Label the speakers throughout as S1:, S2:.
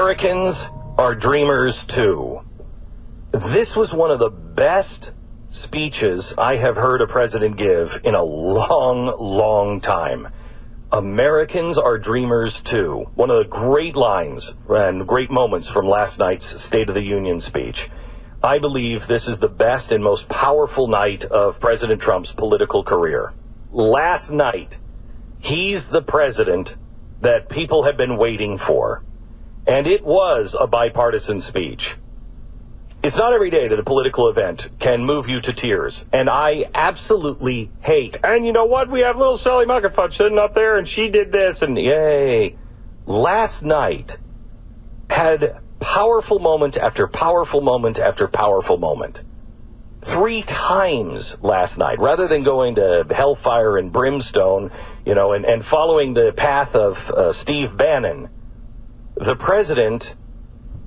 S1: Americans are dreamers too. This was one of the best speeches I have heard a president give in a long, long time. Americans are dreamers too. One of the great lines and great moments from last night's State of the Union speech. I believe this is the best and most powerful night of President Trump's political career. Last night, he's the president that people have been waiting for. And it was a bipartisan speech. It's not every day that a political event can move you to tears. And I absolutely hate. And you know what? We have little Sally Muckerfudge sitting up there and she did this and yay. Last night had powerful moment after powerful moment after powerful moment. 3 times last night, rather than going to hellfire and brimstone, and following the path of Steve Bannon, the president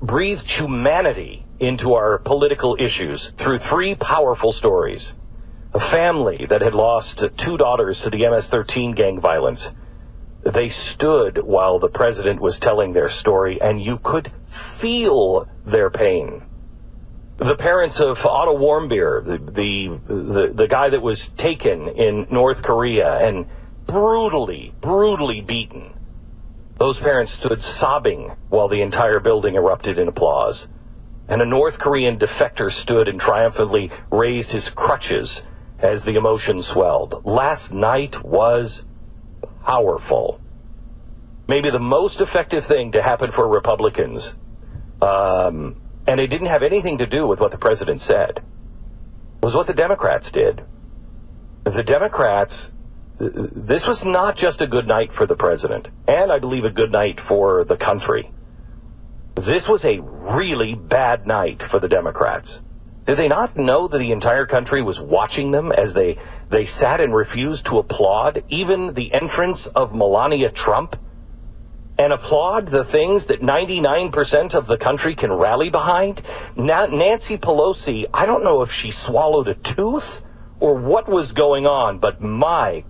S1: breathed humanity into our political issues through 3 powerful stories. A family that had lost 2 daughters to the MS-13 gang violence. They stood while the president was telling their story, and you could feel their pain. The parents of Otto Warmbier, the guy that was taken in North Korea and brutally beaten. Those parents stood sobbing while the entire building erupted in applause. And a North Korean defector stood and triumphantly raised his crutches as the emotion swelled. Last night was powerful. Maybe the most effective thing to happen for Republicans, and it didn't have anything to do with what the president said, was what the Democrats did. The Democrats, this was not just a good night for the president, and I believe a good night for the country. This was a really bad night for the Democrats. Did they not know that the entire country was watching them as they sat and refused to applaud even the entrance of Melania Trump? And applaud the things that 99% of the country can rally behind? Nancy Pelosi, I don't know if she swallowed a tooth or what was going on, but my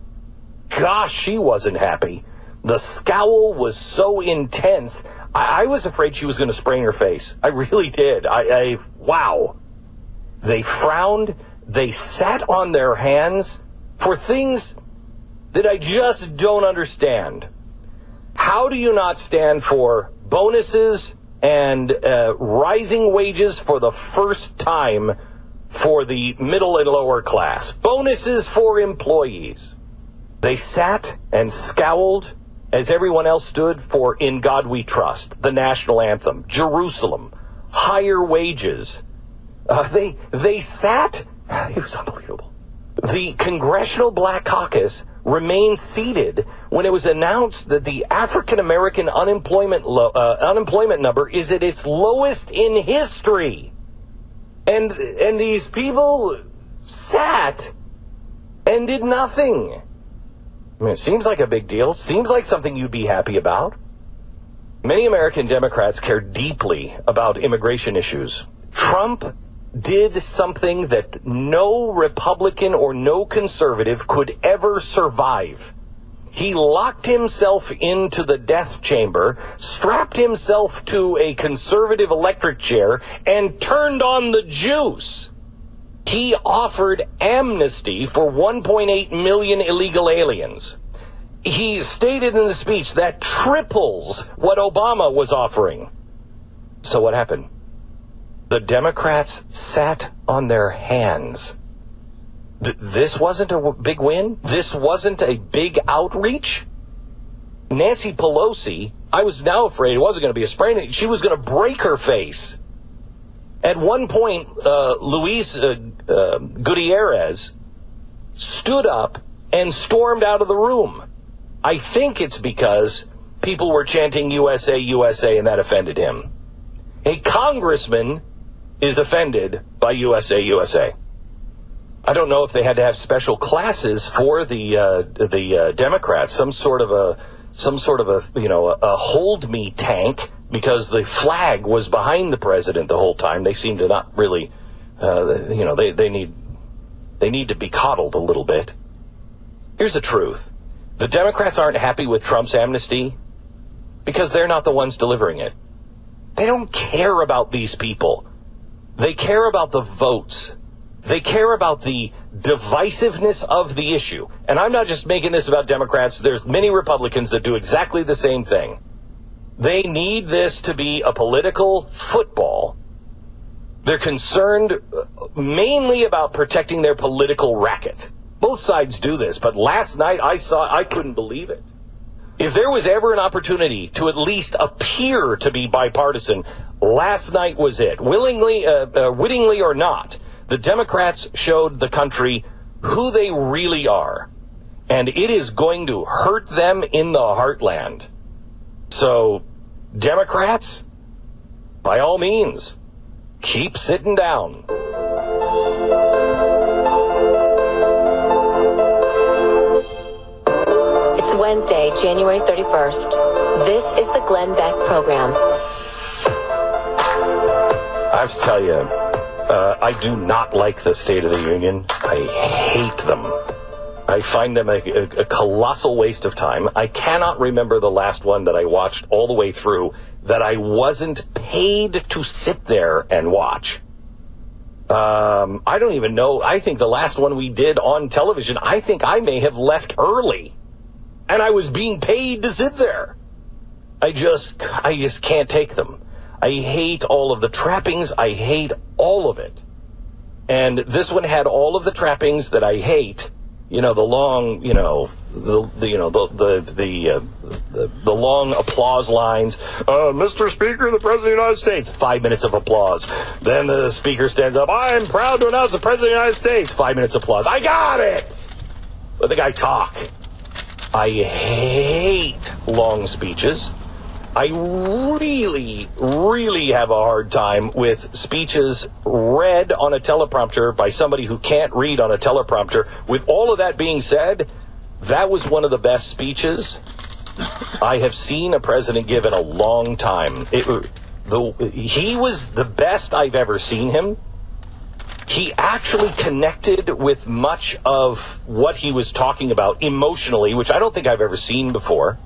S1: gosh, she wasn't happy. The scowl was so intense, I was afraid she was going to sprain her face. I really did. Wow. They frowned. They sat on their hands for things that I just don't understand. How do you not stand for bonuses and rising wages for the first time for the middle and lower class? Bonuses for employees. They sat and scowled as everyone else stood for In God We Trust, the national anthem, Jerusalem, higher wages. They sat. It was unbelievable. The Congressional Black Caucus remained seated when it was announced that the African American unemployment number is at its lowest in history. And these people sat and did nothing. I mean, it seems like a big deal. Seems like something you'd be happy about. Many American Democrats care deeply about immigration issues. Trump did something that no Republican or no conservative could ever survive. He locked himself into the death chamber, strapped himself to a conservative electric chair, and turned on the juice. He offered amnesty for 1.8 million illegal aliens. He stated in the speech that triples what Obama was offering. So what happened? The Democrats sat on their hands. This wasn't a big win? This wasn't a big outreach? Nancy Pelosi, I was now afraid it wasn't going to be a sprain. She was going to break her face. At one point, Luis Gutierrez stood up and stormed out of the room. I think it's because people were chanting USA, USA, and that offended him. A congressman is offended by USA, USA. I don't know if they had to have special classes for the Democrats, some sort of a hold me tank, because the flag was behind the president the whole time. They seem to not really, they need to be coddled a little bit. Here's the truth. The Democrats aren't happy with Trump's amnesty because they're not the ones delivering it. They don't care about these people. They care about the votes. They care about the divisiveness of the issue. And I'm not just making this about Democrats. There's many Republicans that do exactly the same thing. They need this to be a political football. They're concerned mainly about protecting their political racket. Both sides do this, but last night I couldn't believe it. If there was ever an opportunity to at least appear to be bipartisan, last night was it. Wittingly or not, the Democrats showed the country who they really are. And it is going to hurt them in the heartland. So, Democrats, by all means, keep sitting down.
S2: It's Wednesday, January 31st. This is the Glen Beck program.
S1: I have to tell you, I do not like the State of the Union. I hate them. I find them a colossal waste of time. I cannot remember the last one that I watched all the way through that I wasn't paid to sit there and watch. I don't even know. I think the last one we did on television, I think I may have left early. And I was being paid to sit there. I just can't take them. I hate all of the trappings. I hate all of it. And this one had all of the trappings that I hate. You know, the long, the long applause lines. Mr. Speaker, the President of the United States. 5 minutes of applause. Then the Speaker stands up. I'm proud to announce the President of the United States. 5 minutes of applause. I got it. Let the guy talk. I hate long speeches. I really, really have a hard time with speeches read on a teleprompter by somebody who can't read on a teleprompter. With all of that being said, that was one of the best speeches I have seen a president give in a long time. He was the best I've ever seen him. He actually connected with much of what he was talking about emotionally, which I don't think I've ever seen before.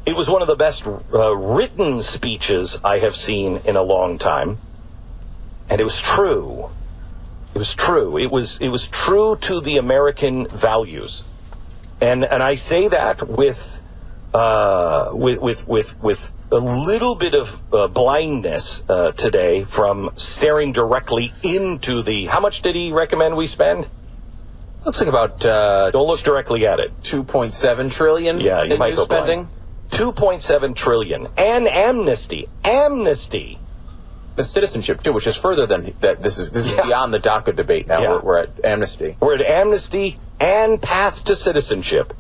S1: It was one of the best written speeches I have seen in a long time. And it was true. It was true. It was true to the American values. And I say that with a little bit of blindness today from staring directly into the... How much did he recommend we spend?
S3: Looks like about...
S1: don't look directly at it.
S3: 2.7 trillion
S1: yeah, you
S3: in
S1: might
S3: new
S1: go
S3: spending.
S1: blind. 2.7 trillion. And amnesty. Amnesty.
S3: The citizenship, too, which is further than that. This is beyond the DACA debate now.
S1: Yeah.
S3: We're at amnesty.
S1: We're at amnesty and path to citizenship.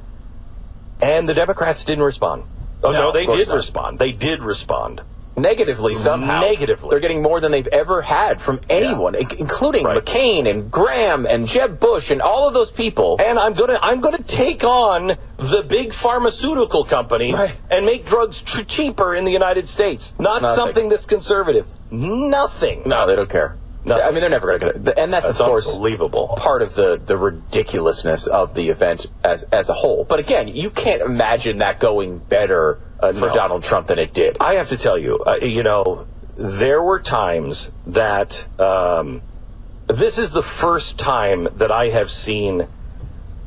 S1: And the Democrats didn't respond. Oh, no, they did respond. They did respond.
S3: Negatively somehow.
S1: Negatively.
S3: They're getting more than they've ever had from anyone, including McCain and Graham and Jeb Bush and all of those people.
S1: And I'm gonna take on the big pharmaceutical company and make drugs cheaper in the United States. Not something that's conservative. Nothing.
S3: No, they don't care.
S1: Nothing.
S3: I mean, they're never going to get it. And that's of course,
S1: unbelievable.
S3: Part of the ridiculousness of the event as a whole. But again, you can't imagine that going better for Donald Trump than it did.
S1: I have to tell you, there were times that this is the first time that I have seen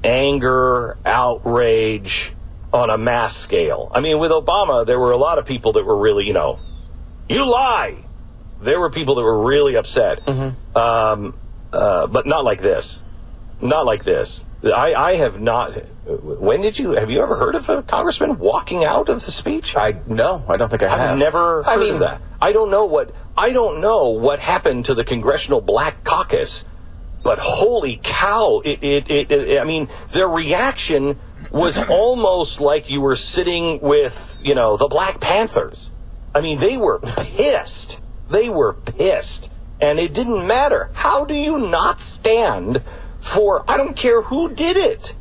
S1: anger, outrage on a mass scale. I mean, with Obama, there were a lot of people that were really, you lie. There were people that were really upset. Mm-hmm. But not like this. Not like this. I have not... Have you ever heard of a congressman walking out of the speech?
S3: No, I don't think I have.
S1: I've never heard of that. I don't know what happened to the Congressional Black Caucus, but holy cow, I mean, their reaction was almost like you were sitting with, the Black Panthers. I mean, they were pissed. They were pissed. And it didn't matter. How do you not stand for, I don't care who did it.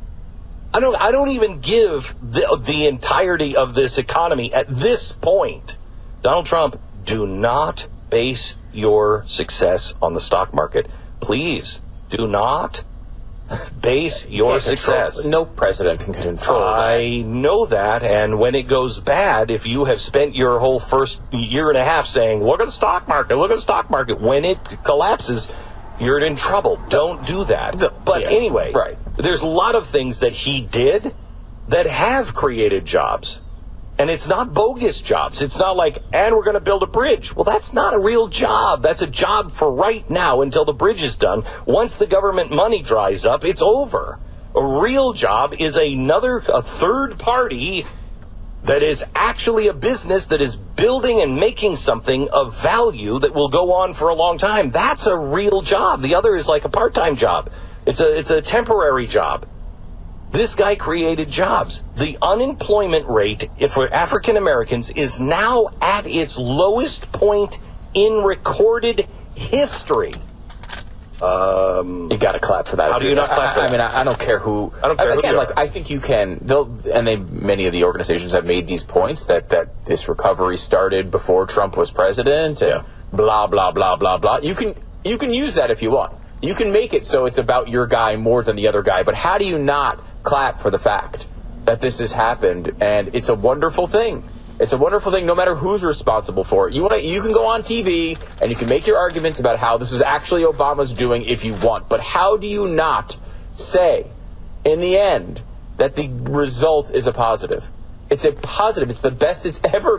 S1: I don't even give the entirety of this economy at this point. Donald Trump, do not base your success on the stock market. Please, do not. base your success.
S3: No president can control that.
S1: I know that, and when it goes bad, if you have spent your whole first year and a half saying, look at the stock market, when it collapses, you're in trouble. Don't do that. But anyway, there's a lot of things that he did that have created jobs. And it's not bogus jobs. It's not like, and we're going to build a bridge. Well, that's not a real job. That's a job for right now until the bridge is done. Once the government money dries up, it's over. A real job is a third party that is actually a business that is building and making something of value that will go on for a long time. That's a real job. The other is like a part-time job. It's a temporary job. This guy created jobs. The unemployment rate for African Americans is now at its lowest point in recorded history.
S3: You got to clap for that.
S1: How do you not clap for that?
S3: I mean, I don't care who. I don't care again, who I think you can. Many of the organizations have made these points that this recovery started before Trump was president, and blah blah blah blah blah. You can use that if you want. You can make it so it's about your guy more than the other guy. But how do you not clap for the fact that this has happened? And it's a wonderful thing. It's a wonderful thing no matter who's responsible for it. You can go on TV and you can make your arguments about how this is actually Obama's doing if you want. But how do you not say, in the end, that the result is a positive? It's a positive. It's the best it's ever